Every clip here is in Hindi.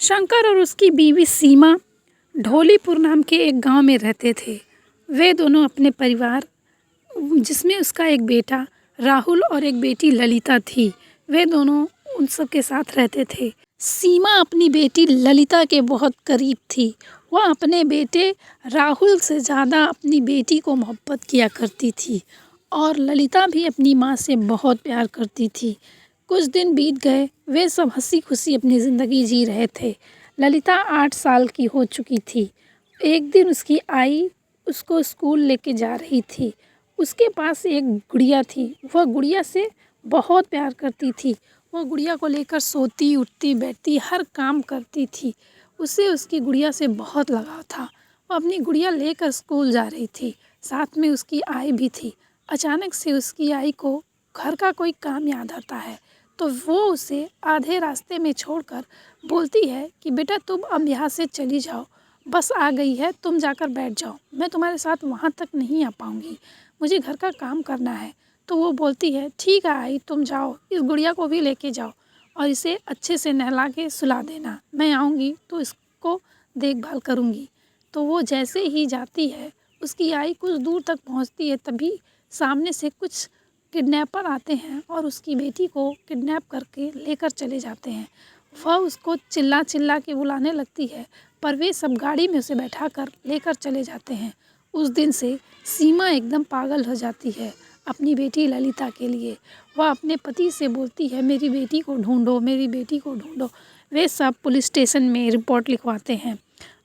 शंकर और उसकी बीवी सीमा ढोलीपुर नाम के एक गांव में रहते थे। वे दोनों अपने परिवार, जिसमें उसका एक बेटा राहुल और एक बेटी ललिता थी, वे दोनों उन सब के साथ रहते थे। सीमा अपनी बेटी ललिता के बहुत करीब थी। वह अपने बेटे राहुल से ज़्यादा अपनी बेटी को मोहब्बत किया करती थी और ललिता भी अपनी माँ से बहुत प्यार करती थी। कुछ दिन बीत गए, वे सब हंसी खुशी अपनी ज़िंदगी जी रहे थे। ललिता 8 साल की हो चुकी थी। एक दिन उसकी आई उसको स्कूल लेके जा रही थी। उसके पास एक गुड़िया थी। वह गुड़िया से बहुत प्यार करती थी। वह गुड़िया को लेकर सोती, उठती, बैठती, हर काम करती थी। उसे उसकी गुड़िया से बहुत लगाव था। वह अपनी गुड़िया लेकर स्कूल जा रही थी। साथ में उसकी आई भी थी। अचानक से उसकी आई को घर का कोई काम याद आता है, तो वो उसे आधे रास्ते में छोड़कर बोलती है कि बेटा तुम अब यहाँ से चली जाओ, बस आ गई है, तुम जाकर बैठ जाओ, मैं तुम्हारे साथ वहाँ तक नहीं आ पाऊँगी, मुझे घर का काम करना है। तो वो बोलती है ठीक है आई, तुम जाओ, इस गुड़िया को भी लेके जाओ और इसे अच्छे से नहला के सुला देना, मैं आऊँगी तो इसको देखभाल करूँगी। तो वो जैसे ही जाती है, उसकी आई कुछ दूर तक पहुँचती है, तभी सामने से कुछ किडनैपर आते हैं और उसकी बेटी को किडनैप करके लेकर चले जाते हैं। वह उसको चिल्ला चिल्ला के बुलाने लगती है, पर वे सब गाड़ी में उसे बैठाकर लेकर चले जाते हैं। उस दिन से सीमा एकदम पागल हो जाती है अपनी बेटी ललिता के लिए। वह अपने पति से बोलती है मेरी बेटी को ढूंढो, मेरी बेटी को ढूंढो। वे सब पुलिस स्टेशन में रिपोर्ट लिखवाते हैं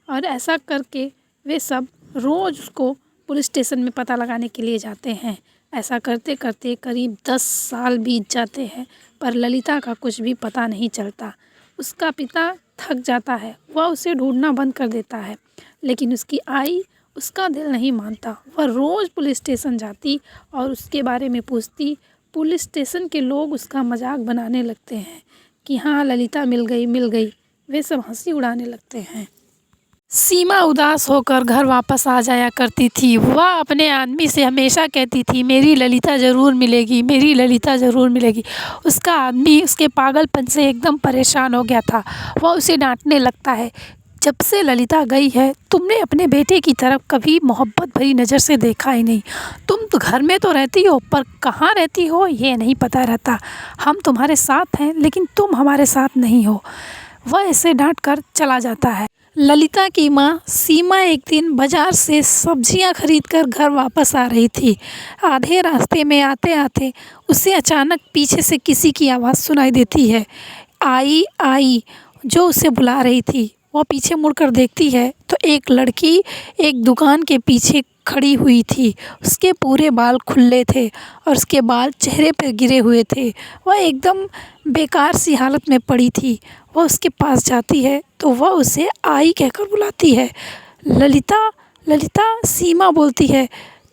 और ऐसा करके वे सब रोज़ उसको पुलिस स्टेशन में पता लगाने के लिए जाते हैं। ऐसा करते करते करीब 10 साल बीत जाते हैं, पर ललिता का कुछ भी पता नहीं चलता। उसका पिता थक जाता है, वह उसे ढूंढना बंद कर देता है, लेकिन उसकी आई उसका दिल नहीं मानता। वह रोज़ पुलिस स्टेशन जाती और उसके बारे में पूछती। पुलिस स्टेशन के लोग उसका मजाक बनाने लगते हैं कि हाँ ललिता मिल गई मिल गई। वे सब हंसी उड़ाने लगते हैं। सीमा उदास होकर घर वापस आ जाया करती थी। वह अपने आदमी से हमेशा कहती थी मेरी ललिता ज़रूर मिलेगी, मेरी ललिता ज़रूर मिलेगी। उसका आदमी उसके पागलपन से एकदम परेशान हो गया था। वह उसे डांटने लगता है, जब से ललिता गई है तुमने अपने बेटे की तरफ कभी मोहब्बत भरी नज़र से देखा ही नहीं। तुम तो घर में तो रहती हो, पर कहाँ रहती हो ये नहीं पता रहता। हम तुम्हारे साथ हैं, लेकिन तुम हमारे साथ नहीं हो। वह ऐसे डांट कर चला जाता है। ललिता की माँ सीमा एक दिन बाज़ार से सब्जियां खरीदकर घर वापस आ रही थी। आधे रास्ते में आते आते उसे अचानक पीछे से किसी की आवाज़ सुनाई देती है, आई आई, जो उसे बुला रही थी। वह पीछे मुड़कर देखती है तो एक लड़की एक दुकान के पीछे खड़ी हुई थी। उसके पूरे बाल खुले थे और उसके बाल चेहरे पर गिरे हुए थे। वह एकदम बेकार सी हालत में पड़ी थी। वह उसके पास जाती है तो वह उसे आई कहकर बुलाती है, ललिता ललिता। सीमा बोलती है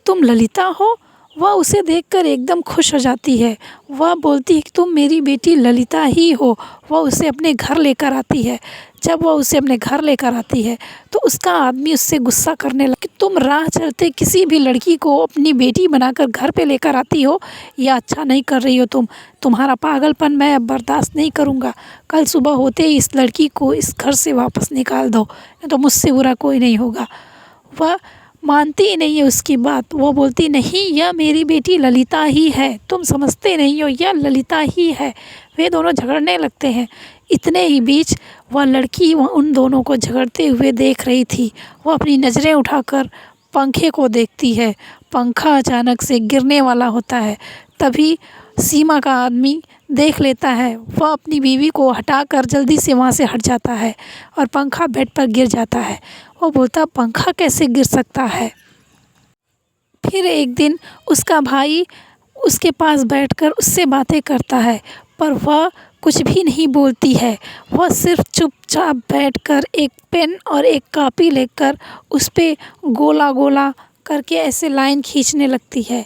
तुम ललिता हो? वह उसे देखकर एकदम खुश हो जाती है। वह बोलती है कि तुम मेरी बेटी ललिता ही हो। वह उसे अपने घर लेकर आती है। जब वह उसे अपने घर लेकर आती है तो उसका आदमी उससे गुस्सा करने लगा कि तुम राह चलते किसी भी लड़की को अपनी बेटी बनाकर घर पे लेकर आती हो, यह अच्छा नहीं कर रही हो तुम। तुम्हारा पागलपन मैं अब बर्दाश्त नहीं करूँगा। कल सुबह होते ही इस लड़की को इस घर से वापस निकाल दो, नहीं तो मुझसे बुरा कोई नहीं होगा। वह मानती ही नहीं है उसकी बात। वो बोलती नहीं, यह मेरी बेटी ललिता ही है, तुम समझते नहीं हो, यह ललिता ही है। वे दोनों झगड़ने लगते हैं। इतने ही बीच वह लड़की वह उन दोनों को झगड़ते हुए देख रही थी। वह अपनी नज़रें उठाकर पंखे को देखती है। पंखा अचानक से गिरने वाला होता है। तभी सीमा का आदमी देख लेता है। वह अपनी बीवी को हटाकर जल्दी से वहाँ से हट जाता है और पंखा बेड पर गिर जाता है। वो बोलता पंखा कैसे गिर सकता है। फिर एक दिन उसका भाई उसके पास बैठकर उससे बातें करता है, पर वह कुछ भी नहीं बोलती है। वह सिर्फ चुपचाप बैठकर एक पेन और एक कॉपी लेकर उस पे गोला गोला करके ऐसे लाइन खींचने लगती है।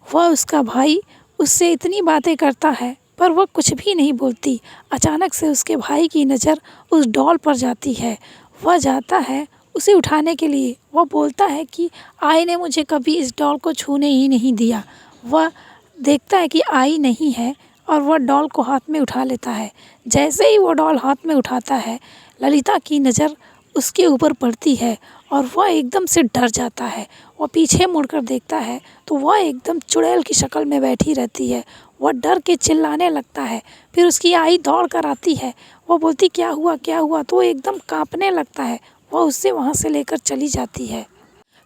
वह उसका भाई उससे इतनी बातें करता है, पर वह कुछ भी नहीं बोलती। अचानक से उसके भाई की नज़र उस डॉल पर जाती है। वह जाता है उसे उठाने के लिए। वह बोलता है कि आई ने मुझे कभी इस डॉल को छूने ही नहीं दिया। वह देखता है कि आई नहीं है और वह डॉल को हाथ में उठा लेता है। जैसे ही वो डॉल हाथ में उठाता है, ललिता की नज़र उसके ऊपर पड़ती है और वह एकदम से डर जाता है। वह पीछे मुड़कर देखता है तो वह एकदम चुड़ैल की शक्ल में बैठी रहती है। वह डर के चिल्लाने लगता है। फिर उसकी आई दौड़ कर आती है। वह बोलती क्या हुआ क्या हुआ, तो वो एकदम काँपने लगता है। वह उससे वहाँ से लेकर चली जाती है।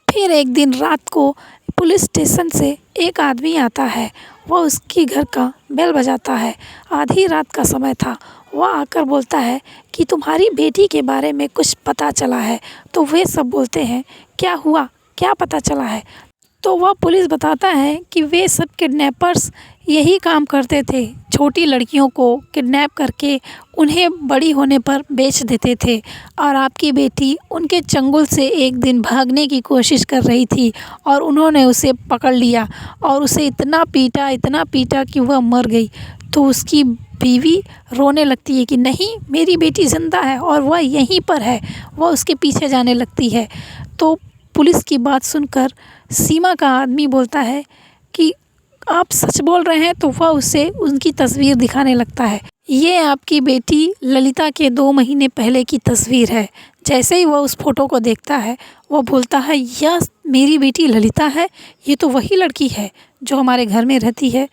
फिर एक दिन रात को पुलिस स्टेशन से एक आदमी आता है। वह उसके घर का बेल बजाता है। आधी रात का समय था। वह आकर बोलता है कि तुम्हारी बेटी के बारे में कुछ पता चला है। तो वे सब बोलते हैं क्या हुआ, क्या पता चला है। तो वह पुलिस बताता है कि वे सब किडनैपर्स यही काम करते थे, छोटी लड़कियों को किडनैप करके उन्हें बड़ी होने पर बेच देते थे। और आपकी बेटी उनके चंगुल से एक दिन भागने की कोशिश कर रही थी और उन्होंने उसे पकड़ लिया और उसे इतना पीटा कि वह मर गई। तो उसकी बीवी रोने लगती है कि नहीं, मेरी बेटी ज़िंदा है और वह यहीं पर है। वह उसके पीछे जाने लगती है। तो पुलिस की बात सुनकर सीमा का आदमी बोलता है कि आप सच बोल रहे हैं। तो वह उसे उनकी तस्वीर दिखाने लगता है। ये आपकी बेटी ललिता के 2 महीने पहले की तस्वीर है। जैसे ही वह उस फ़ोटो को देखता है वह बोलता है यह मेरी बेटी ललिता है, ये तो वही लड़की है जो हमारे घर में रहती है।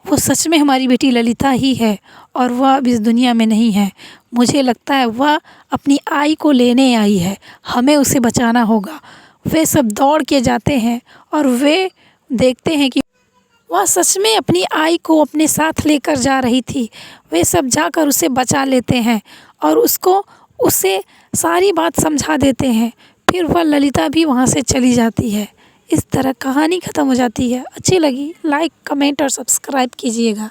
वो सच में हमारी बेटी ललिता ही है और वह अब इस दुनिया में नहीं है। मुझे लगता है वह अपनी आई को लेने आई है, हमें उसे बचाना होगा। वे सब दौड़ के जाते हैं और वे देखते हैं कि वह सच में अपनी आई को अपने साथ लेकर जा रही थी। वे सब जाकर उसे बचा लेते हैं और उसे सारी बात समझा देते हैं। फिर वह ललिता भी वहाँ से चली जाती है। इस तरह कहानी ख़त्म हो जाती है। अच्छी लगी लाइक, कमेंट और सब्सक्राइब कीजिएगा।